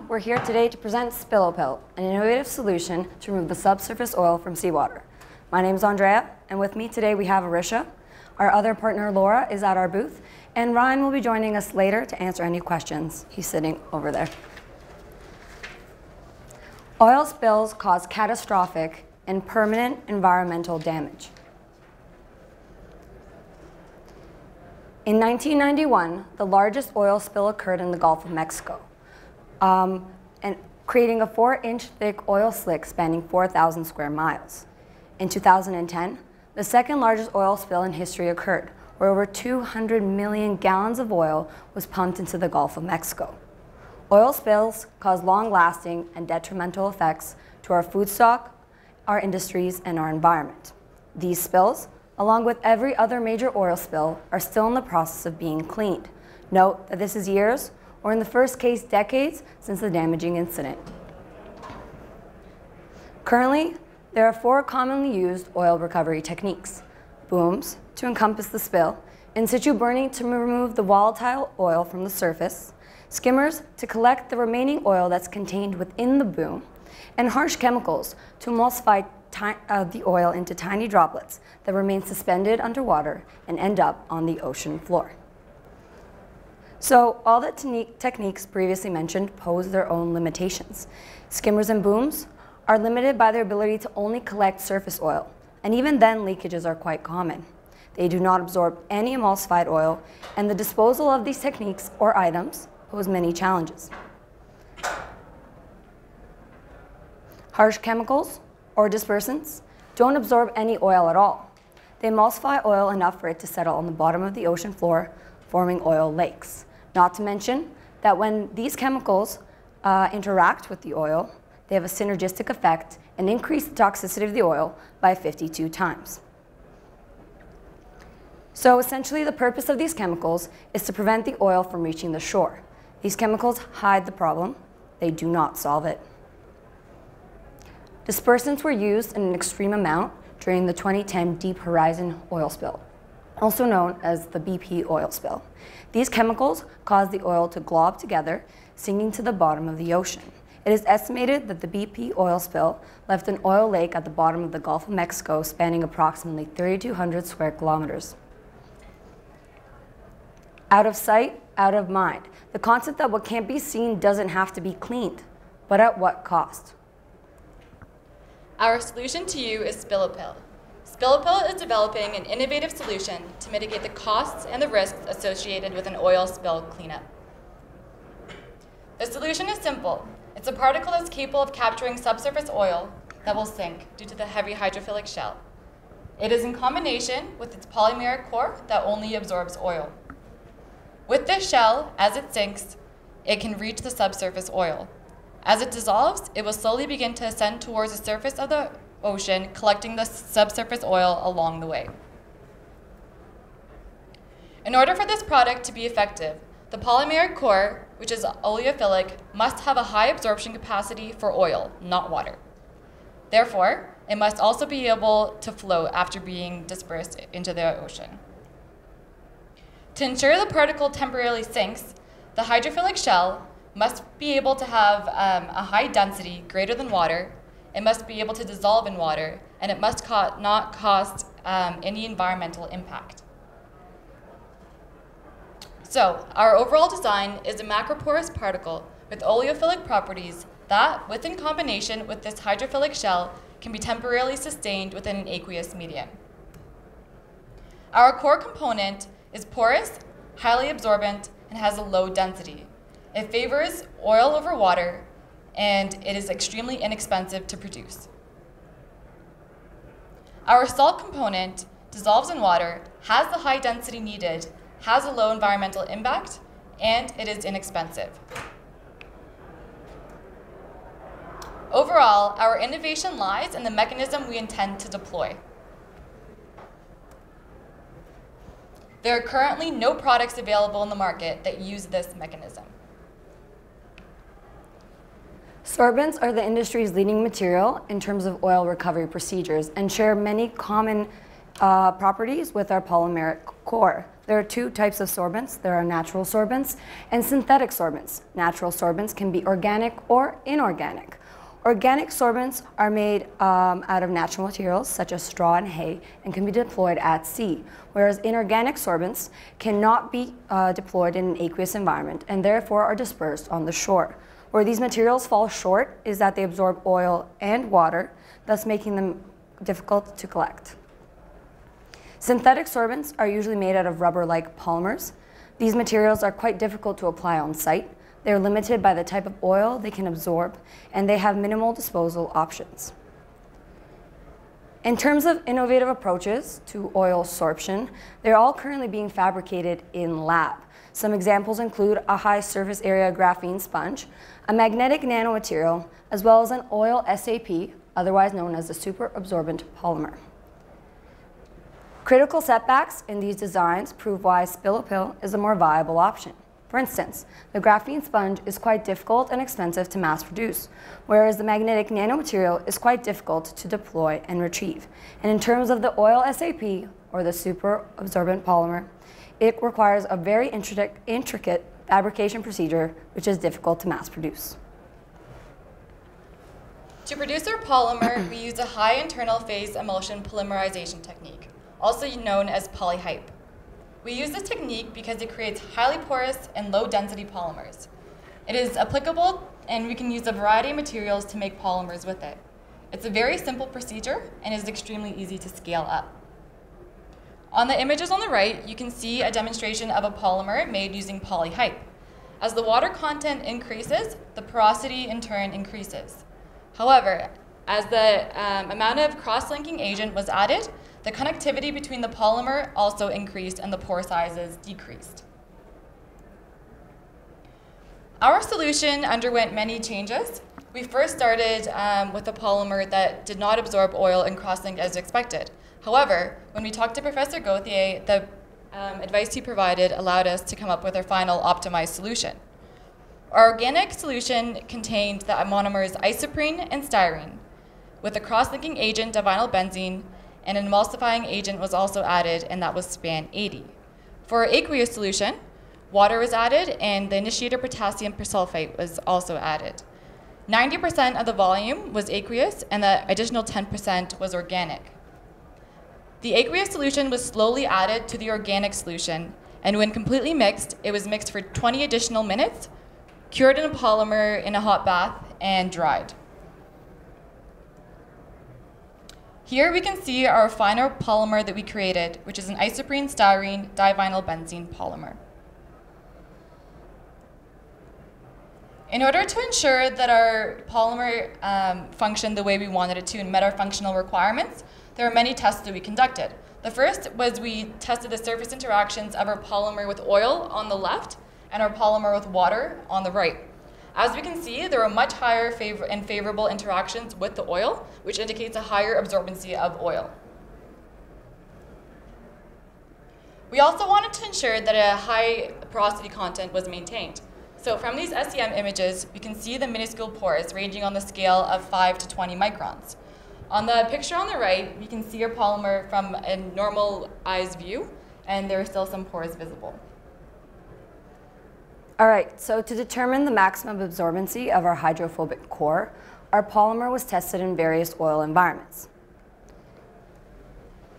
we're here today to present Spillopel, an innovative solution to remove the subsurface oil from seawater. My name is Andrea, and with me today we have Orysia. Our other partner, Laura, is at our booth, and Ryan will be joining us later to answer any questions. He's sitting over there. Oil spills cause catastrophic and permanent environmental damage. In 1991, the largest oil spill occurred in the Gulf of Mexico, and creating a 4-inch thick oil slick spanning 4,000 square miles. In 2010, the second largest oil spill in history occurred, where over 200 million gallons of oil was pumped into the Gulf of Mexico. Oil spills cause long-lasting and detrimental effects to our food stock, our industries, and our environment. These spills, along with every other major oil spill, are still in the process of being cleaned. Note that this is years, or in the first case, decades, since the damaging incident. Currently, there are 4 commonly used oil recovery techniques: booms to encompass the spill, in situ burning to remove the volatile oil from the surface, skimmers to collect the remaining oil that's contained within the boom, and harsh chemicals to emulsify the oil into tiny droplets that remain suspended underwater and end up on the ocean floor. So all the techniques previously mentioned pose their own limitations. Skimmers and booms are limited by their ability to only collect surface oil, and even then leakages are quite common. They do not absorb any emulsified oil, and the disposal of these techniques or items pose many challenges. Harsh chemicals or dispersants don't absorb any oil at all. They emulsify oil enough for it to settle on the bottom of the ocean floor, forming oil lakes. Not to mention that when these chemicals interact with the oil, they have a synergistic effect and increase the toxicity of the oil by 52 times. So essentially, the purpose of these chemicals is to prevent the oil from reaching the shore. These chemicals hide the problem. They do not solve it. Dispersants were used in an extreme amount during the 2010 Deep Horizon oil spill, also known as the BP oil spill. These chemicals caused the oil to glob together, sinking to the bottom of the ocean. It is estimated that the BP oil spill left an oil lake at the bottom of the Gulf of Mexico spanning approximately 3,200 square kilometers. Out of sight, out of mind. The concept that what can't be seen doesn't have to be cleaned, but at what cost? Our solution to you is Spillopel. Spillopel is developing an innovative solution to mitigate the costs and the risks associated with an oil spill cleanup. The solution is simple. It's a particle that's capable of capturing subsurface oil that will sink due to the heavy hydrophilic shell. It is in combination with its polymeric core that only absorbs oil. With this shell, as it sinks, it can reach the subsurface oil. As it dissolves, it will slowly begin to ascend towards the surface of the ocean, collecting the subsurface oil along the way. In order for this product to be effective, the polymeric core, which is oleophilic, must have a high absorption capacity for oil, not water. Therefore, it must also be able to float after being dispersed into the ocean. To ensure the particle temporarily sinks, the hydrophilic shell must be able to have a high density greater than water, it must be able to dissolve in water, and it must not cause any environmental impact. So, our overall design is a macroporous particle with oleophilic properties that, within combination with this hydrophilic shell, can be temporarily sustained within an aqueous medium. Our core component is porous, highly absorbent, and has a low density. It favors oil over water, and it is extremely inexpensive to produce. Our salt component dissolves in water, has the high density needed, has a low environmental impact, and it is inexpensive. Overall, our innovation lies in the mechanism we intend to deploy. There are currently no products available in the market that use this mechanism. Sorbents are the industry's leading material in terms of oil recovery procedures and share many common properties with our polymeric core. There are two types of sorbents. There are natural sorbents and synthetic sorbents. Natural sorbents can be organic or inorganic. Organic sorbents are made out of natural materials such as straw and hay and can be deployed at sea, whereas inorganic sorbents cannot be deployed in an aqueous environment and therefore are dispersed on the shore. Where these materials fall short is that they absorb oil and water, thus making them difficult to collect. Synthetic sorbents are usually made out of rubber-like polymers. These materials are quite difficult to apply on site. They are limited by the type of oil they can absorb, and they have minimal disposal options. In terms of innovative approaches to oil sorption, they're all currently being fabricated in lab. Some examples include a high surface area graphene sponge, a magnetic nanomaterial, as well as an oil SAP, otherwise known as the superabsorbent polymer. Critical setbacks in these designs prove why spill-uphill is a more viable option. For instance, the graphene sponge is quite difficult and expensive to mass produce, whereas the magnetic nanomaterial is quite difficult to deploy and retrieve. And in terms of the oil SAP, or the superabsorbent polymer, it requires a very intricate fabrication procedure, which is difficult to mass produce. To produce our polymer, we use a high internal phase emulsion polymerization technique, also known as polyhype. We use this technique because it creates highly porous and low-density polymers. It is applicable, and we can use a variety of materials to make polymers with it. It's a very simple procedure and is extremely easy to scale up. On the images on the right, you can see a demonstration of a polymer made using polyhype. As the water content increases, the porosity in turn increases. However, as the amount of cross-linking agent was added, the connectivity between the polymer also increased and the pore sizes decreased. Our solution underwent many changes. We first started with a polymer that did not absorb oil and cross-link as expected. However, when we talked to Professor Gauthier, the advice he provided allowed us to come up with our final optimized solution. Our organic solution contained the monomers isoprene and styrene, with a cross-linking agent divinyl benzene, and an emulsifying agent was also added, and that was span 80. For our aqueous solution, water was added, and the initiator potassium persulfate was also added. 90% of the volume was aqueous, and the additional 10% was organic. The aqueous solution was slowly added to the organic solution, and when completely mixed, it was mixed for 20 additional minutes, cured in a polymer in a hot bath, and dried. Here we can see our final polymer that we created, which is an isoprene styrene divinyl benzene polymer. In order to ensure that our polymer functioned the way we wanted it to and met our functional requirements, there are many tests that we conducted. The first was we tested the surface interactions of our polymer with oil on the left and our polymer with water on the right. As we can see, there are much higher and favorable interactions with the oil, which indicates a higher absorbency of oil. We also wanted to ensure that a high porosity content was maintained. So from these SEM images, we can see the minuscule pores ranging on the scale of 5 to 20 microns. On the picture on the right, we can see our polymer from a normal eyes view, and there are still some pores visible. All right, so to determine the maximum absorbency of our hydrophobic core, our polymer was tested in various oil environments.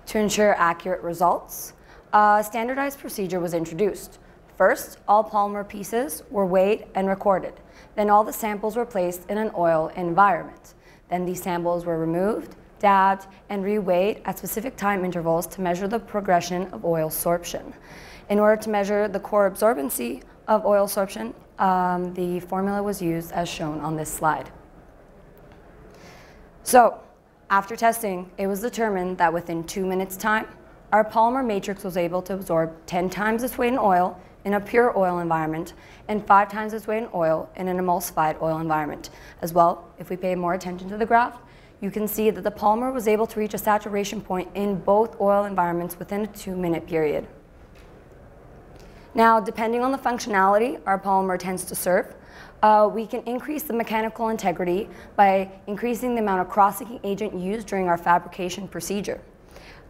To ensure accurate results, a standardized procedure was introduced. First, all polymer pieces were weighed and recorded. Then all the samples were placed in an oil environment. Then these samples were removed, dabbed, and reweighed at specific time intervals to measure the progression of oil sorption. In order to measure the core absorbency of oil sorption, the formula was used as shown on this slide. So, after testing, it was determined that within 2 minutes' time, our polymer matrix was able to absorb 10 times its weight in oil in a pure oil environment and 5 times its weight in oil in an emulsified oil environment. As well, if we pay more attention to the graph, you can see that the polymer was able to reach a saturation point in both oil environments within a 2-minute period. Now, depending on the functionality our polymer tends to serve, we can increase the mechanical integrity by increasing the amount of cross-linking agent used during our fabrication procedure.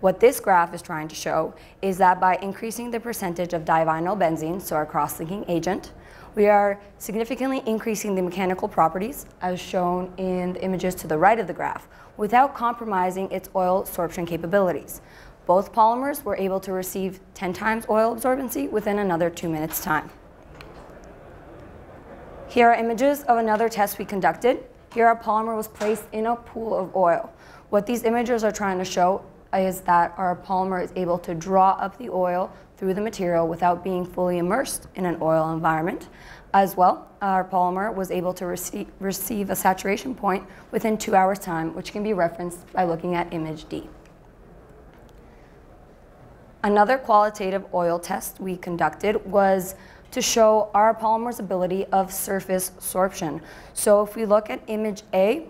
What this graph is trying to show is that by increasing the percentage of divinyl benzene, so our cross-linking agent, we are significantly increasing the mechanical properties, as shown in the images to the right of the graph, without compromising its oil absorption capabilities. Both polymers were able to receive 10 times oil absorbency within another 2 minutes' time. Here are images of another test we conducted. Here our polymer was placed in a pool of oil. What these images are trying to show is that our polymer is able to draw up the oil through the material without being fully immersed in an oil environment. As well, our polymer was able to receive a saturation point within 2 hours' time, which can be referenced by looking at image D. Another qualitative oil test we conducted was to show our polymer's ability of surface sorption. So if we look at image A,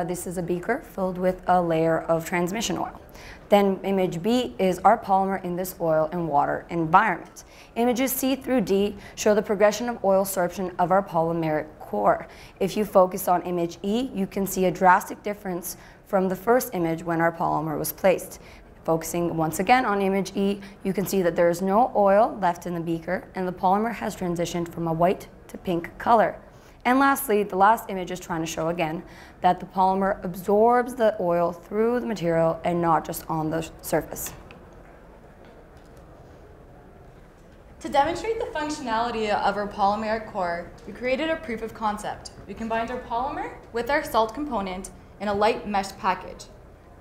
this is a beaker filled with a layer of transmission oil. Then image B is our polymer in this oil and water environment. Images C through D show the progression of oil sorption of our polymeric core. If you focus on image E, you can see a drastic difference from the first image when our polymer was placed. Focusing once again on image E, you can see that there is no oil left in the beaker and the polymer has transitioned from a white to pink color. And lastly, the last image is trying to show again that the polymer absorbs the oil through the material and not just on the surface. To demonstrate the functionality of our polymeric core, we created a proof of concept. We combined our polymer with our salt component in a light mesh package.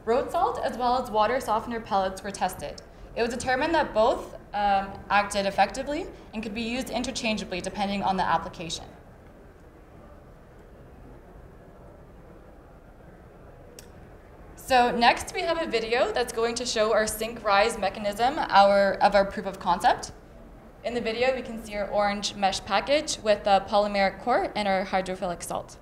Road salt as well as water softener pellets were tested. It was determined that both acted effectively and could be used interchangeably depending on the application. So next we have a video that's going to show our sink-rise mechanism of our proof of concept. In the video we can see our orange mesh package with a polymeric core and our hydrophilic salt.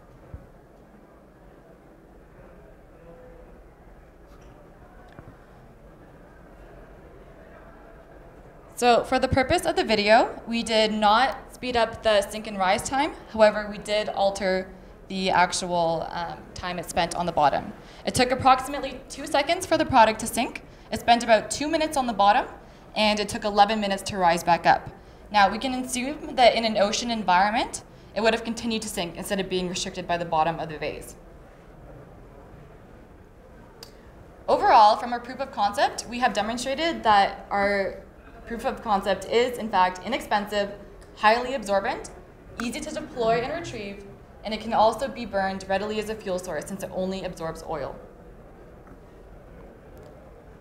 So for the purpose of the video, we did not speed up the sink and rise time. However, we did alter the actual time it spent on the bottom. It took approximately 2 seconds for the product to sink. It spent about 2 minutes on the bottom, and it took 11 minutes to rise back up. Now, we can assume that in an ocean environment, it would have continued to sink instead of being restricted by the bottom of the vase. Overall, from our proof of concept, we have demonstrated that our proof of concept is, in fact, inexpensive, highly absorbent, easy to deploy and retrieve, and it can also be burned readily as a fuel source since it only absorbs oil.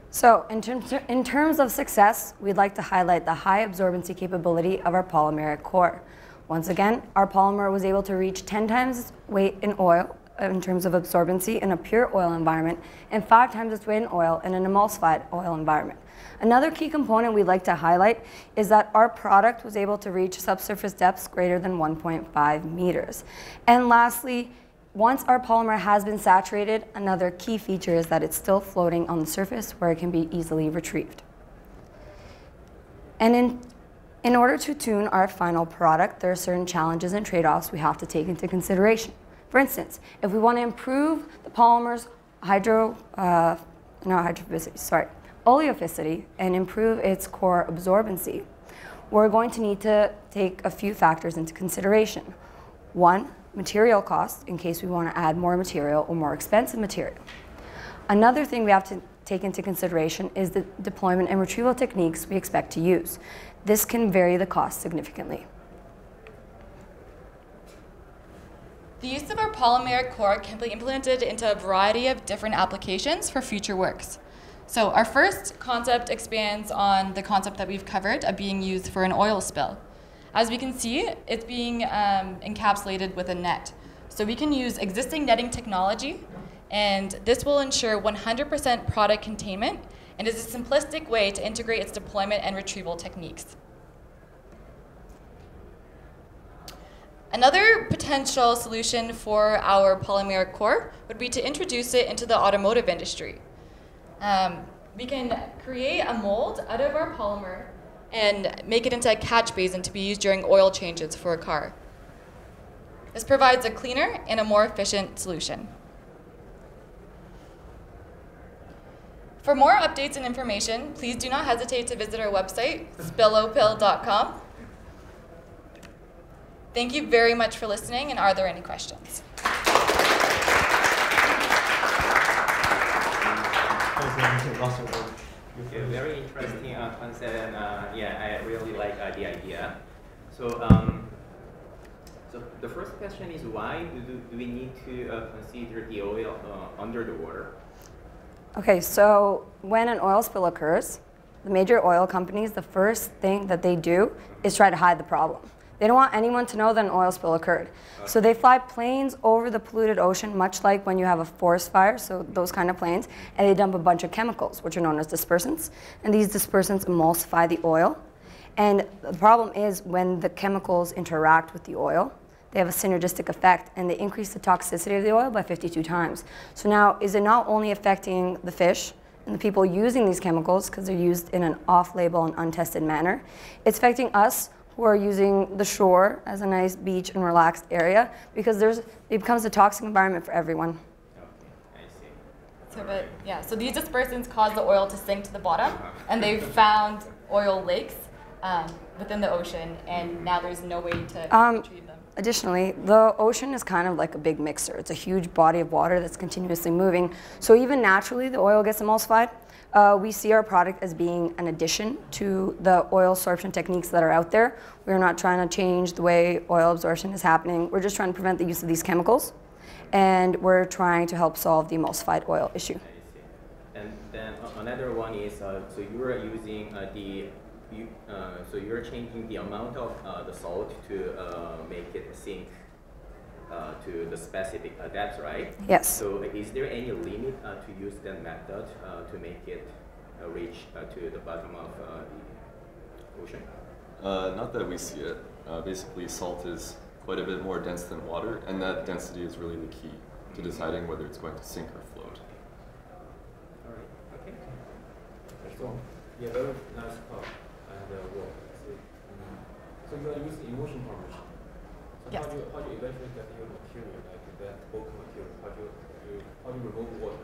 So in terms of success, we'd like to highlight the high absorbency capability of our polymeric core. Once again, our polymer was able to reach 10 times its weight in oil in terms of absorbency in a pure oil environment and 5 times its weight in oil in an emulsified oil environment. Another key component we'd like to highlight is that our product was able to reach subsurface depths greater than 1.5 meters. And lastly, once our polymer has been saturated, another key feature is that it's still floating on the surface where it can be easily retrieved. And in order to tune our final product, there are certain challenges and trade-offs we have to take into consideration. For instance, if we want to improve the polymer's oleophility and improve its core absorbency, we're going to need to take a few factors into consideration. One, material costs, in case we want to add more material or more expensive material. Another thing we have to take into consideration is the deployment and retrieval techniques we expect to use. This can vary the cost significantly. The use of our polymeric core can be implemented into a variety of different applications for future works. So our first concept expands on the concept that we've covered of being used for an oil spill. As we can see, it's being encapsulated with a net. So we can use existing netting technology, and this will ensure 100% product containment and is a simplistic way to integrate its deployment and retrieval techniques. Another potential solution for our polymeric core would be to introduce it into the automotive industry. We can create a mold out of our polymer and make it into a catch basin to be used during oil changes for a car. This provides a cleaner and a more efficient solution. For more updates and information, please do not hesitate to visit our website, spillopill.com. Thank you very much for listening, and are there any questions? Okay, very interesting concept, and yeah, I really like the idea. So, so the first question is, why do we need to consider the oil under the water? Okay, so when an oil spill occurs, the major oil companies, the first thing that they do is try to hide the problem. They don't want anyone to know that an oil spill occurred. So they fly planes over the polluted ocean, much like when you have a forest fire, so those kind of planes, and they dump a bunch of chemicals, which are known as dispersants. And these dispersants emulsify the oil. And the problem is when the chemicals interact with the oil, they have a synergistic effect, and they increase the toxicity of the oil by 52 times. So now, is it not only affecting the fish and the people using these chemicals, because they're used in an off-label and untested manner, it's affecting us who are using the shore as a nice beach and relaxed area, because it becomes a toxic environment for everyone. Okay, I see. So these dispersants cause the oil to sink to the bottom, and they've found oil lakes within the ocean, and now there's no way to retrieve them. Additionally, the ocean is kind of like a big mixer. It's a huge body of water that's continuously moving. So even naturally, the oil gets emulsified. We see our product as being an addition to the oil absorption techniques that are out there. We're not trying to change the way oil absorption is happening. We're just trying to prevent the use of these chemicals, and we're trying to help solve the emulsified oil issue. I see. And then another one is, so you are using so you're changing the amount of the salt to make it sink to the specific depth, right? Yes. So is there any limit to use that method to make it reach to the bottom of the ocean? Not that we see it. Basically, salt is quite a bit more dense than water, and that density is really the key to deciding whether it's going to sink or float. All right. Okay. So yeah, very nice talk and work. So you are using emulsion formation. So yes. How do you eventually get your material, like that bulk material? How do you remove water?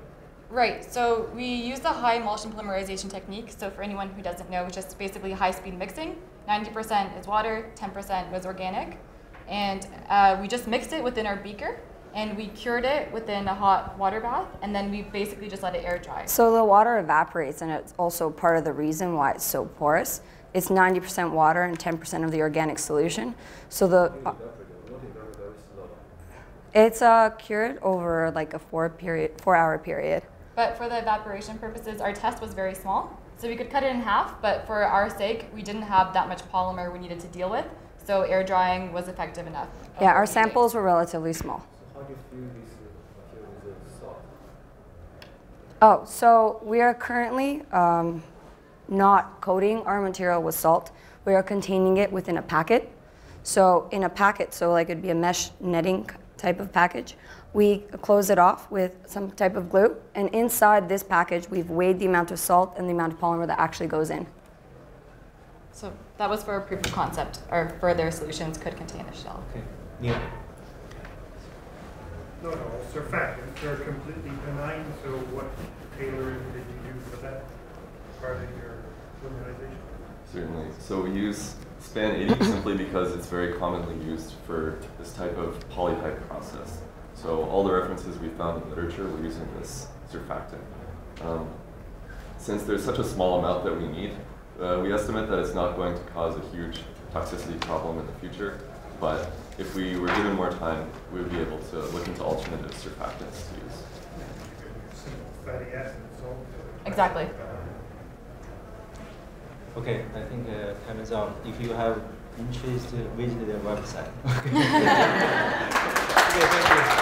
Right, so we use the high emulsion polymerization technique. So for anyone who doesn't know, it's just basically high-speed mixing. 90% is water, 10% was organic. And we just mixed it within our beaker, and we cured it within a hot water bath, and then we basically just let it air dry. So the water evaporates, and it's also part of the reason why it's so porous. It's 90% water and 10% of the organic solution. So it's cured over like a 4-hour period. But for the evaporation purposes, our test was very small. So we could cut it in half, but for our sake, we didn't have that much polymer we needed to deal with. So air drying was effective enough. Yeah, our samples were relatively small. So how do you fill this material with salt? Oh, so we are currently not coating our material with salt. We are containing it within a packet. So in a packet, so like it'd be a mesh netting type of package, we close it off with some type of glue, and inside this package we've weighed the amount of salt and the amount of polymer that actually goes in. So that was for a proof of concept. Our further solutions could contain a shell. Okay. Yeah. No, surfactants are completely benign, so what tailoring did you do for that part of your polymerization? Certainly. So we use span 80 simply because it's very commonly used for this type of polypipe process. So all the references we found in literature were using this surfactant. Since there's such a small amount that we need, we estimate that it's not going to cause a huge toxicity problem in the future, but if we were given more time, we would be able to look into alternative surfactants to use. Fatty acids, salt. Exactly. Okay, I think time is up. If you have interest, visit the website. Okay, thank you.